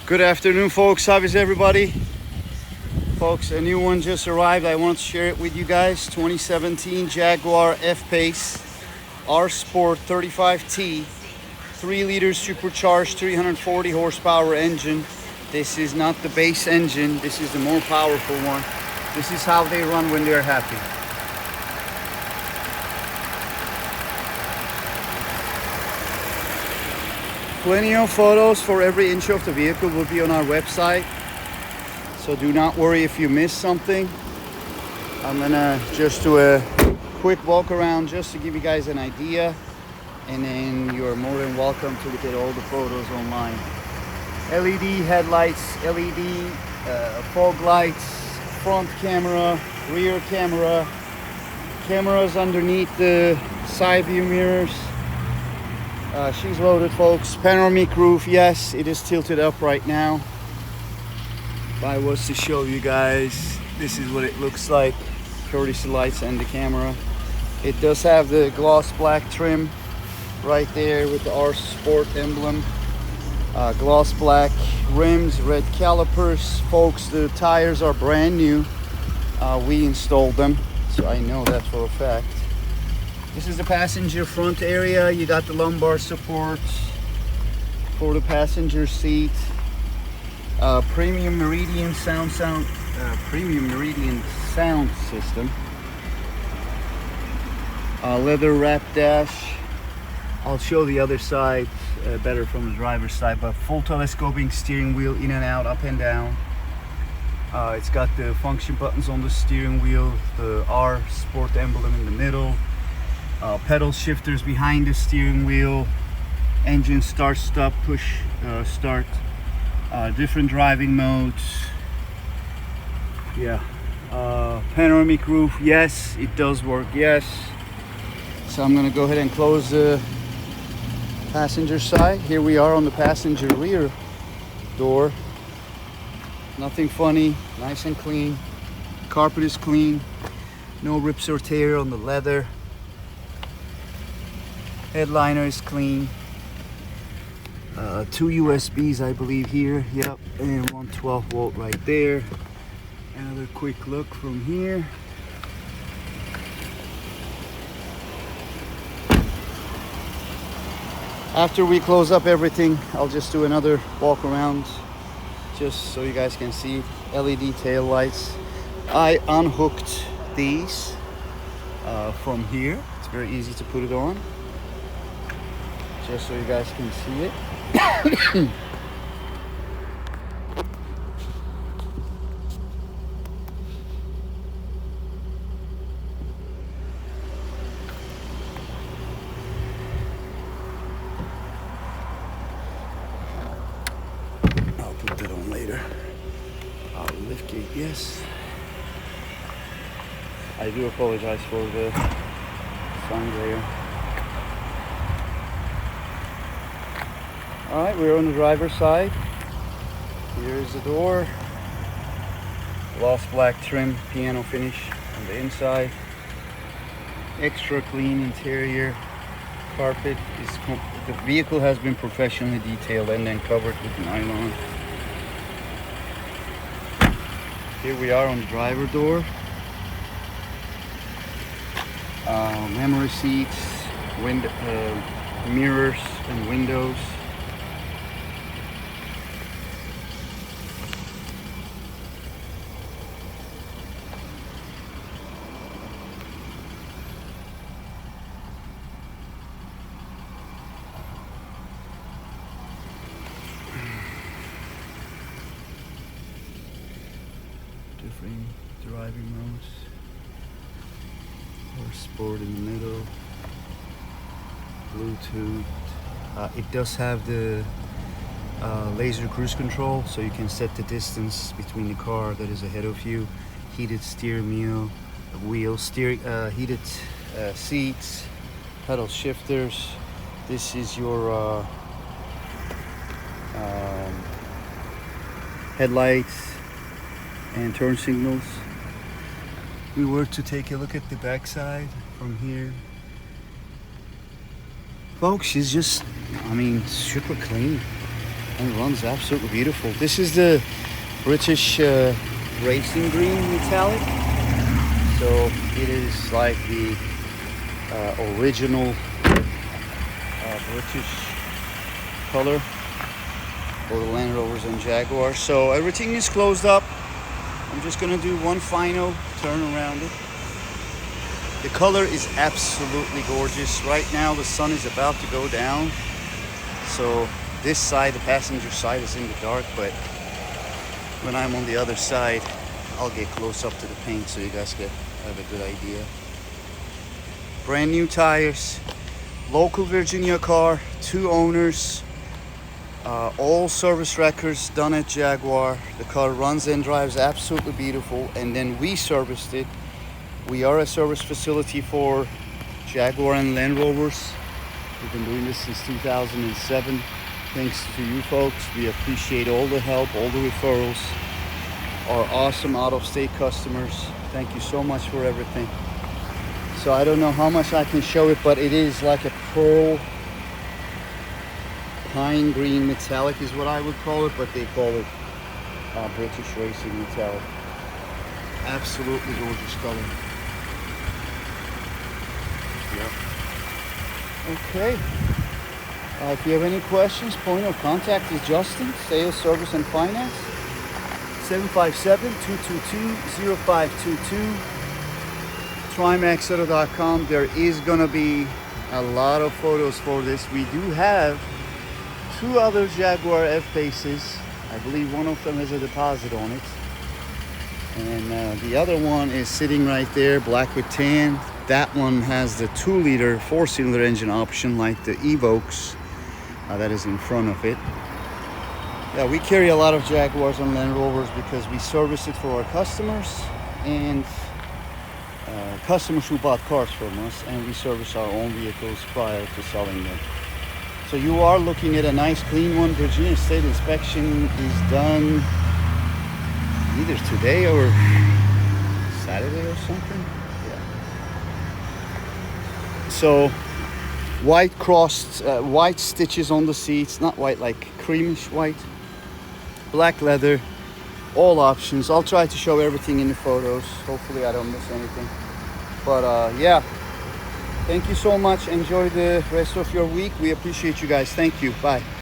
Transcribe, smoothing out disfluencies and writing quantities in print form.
Good afternoon, folks. How is everybody? Folks, a new one just arrived. I want to share it with you guys. 2017 Jaguar F Pace RSPORT 35T, 3-liter supercharged 340 horsepower engine. This is not the base engine. This is the more powerful one. This is how they run when they're happy. Plenty of photos for every inch of the vehicle will be on our website, so do not worry if you miss something. I'm gonna just do a quick walk around just to give you guys an idea, and then you're more than welcome to look at all the photos online. LED headlights, LED fog lights, front camera, rear camera, cameras underneath the side view mirrors. She's loaded, folks. Panoramic roof, yes, it is tilted up right now. If I was to show you guys, this is what it looks like. Courtesy lights and the camera. It does have the gloss black trim right there with the RSPORT emblem. Gloss black rims, red calipers. Folks, the tires are brand new. We installed them, so I know that for a fact. This is the passenger front area. You got the lumbar support for the passenger seat. Premium Meridian sound system. Leather wrap dash. I'll show the other side better from the driver's side, but full telescoping steering wheel, in and out, up and down. It's got the function buttons on the steering wheel, the RSPORT emblem in the middle. Pedal shifters behind the steering wheel, engine start stop, push start, different driving modes. Yeah, panoramic roof, yes, it does work, yes. So I'm gonna go ahead and close the passenger side. Here we are on the passenger rear door. Nothing funny, nice and clean. Carpet is clean, no rips or tear on the leather. Headliner is clean. 2 USBs, I believe, here. Yep, and one 12-volt right there. Another quick look from here. After we close up everything, I'll just do another walk around, just so you guys can see. LED tail lights. I unhooked these from here. It's very easy to put it on, just so you guys can see it. I'll put that on later. Lift gate, yes. I do apologize for the sun glare. Alright, we're on the driver's side. Here's the door. Gloss black trim, piano finish on the inside. Extra clean interior. Carpet is the vehicle has been professionally detailed and then covered with nylon. Here we are on the driver door. Memory seats, mirrors and windows. Different driving modes. Or sport in the middle. Bluetooth. It does have the laser cruise control, so you can set the distance between the car that is ahead of you. Heated steering wheel, heated seats, pedal shifters. This is your headlights and turn signals. We were to take a look at the back side from here. Folks, she's just, I mean, super clean. and runs absolutely beautiful. This is the British racing green metallic, so it is like the original British color for the Land Rovers and Jaguars. So everything is closed up. I'm just gonna do one final turn around it. The color is absolutely gorgeous. Right now the sun is about to go down, so this side, the passenger side, is in the dark, but when I'm on the other side, I'll get close up to the paint so you guys can have a good idea. Brand new tires, local Virginia car, 2 owners, all service records done at Jaguar. The car runs and drives absolutely beautiful, and then we serviced it. We are a service facility for Jaguar and Land Rovers. We've been doing this since 2007. Thanks to you folks. We appreciate all the help, all the referrals. Our awesome out-of-state customers. Thank you so much for everything. So I don't know how much I can show it, but it is like a pearl pine green metallic is what I would call it, but they call it British racing metallic. Absolutely gorgeous color. Yep. Okay. If you have any questions, point of contact is Justin, Sales, Service, and Finance. 757-222-0522. TriMaxauto.com. There is going to be a lot of photos for this. We do have 2 other Jaguar F Paces. I believe one of them has a deposit on it. And the other one is sitting right there, black with tan. That one has the 2-liter 4-cylinder engine option like the Evoques that is in front of it. Yeah, we carry a lot of Jaguars and Land Rovers because we service it for our customers and customers who bought cars from us, and we service our own vehicles prior to selling them. So you are looking at a nice clean one. Virginia State inspection is done either today or Saturday or something. Yeah. So white crossed, white stitches on the seats, not white, like creamish white. Black leather, all options. I'll try to show everything in the photos. Hopefully I don't miss anything. But yeah, thank you so much. Enjoy the rest of your week. We appreciate you guys. Thank you. Bye.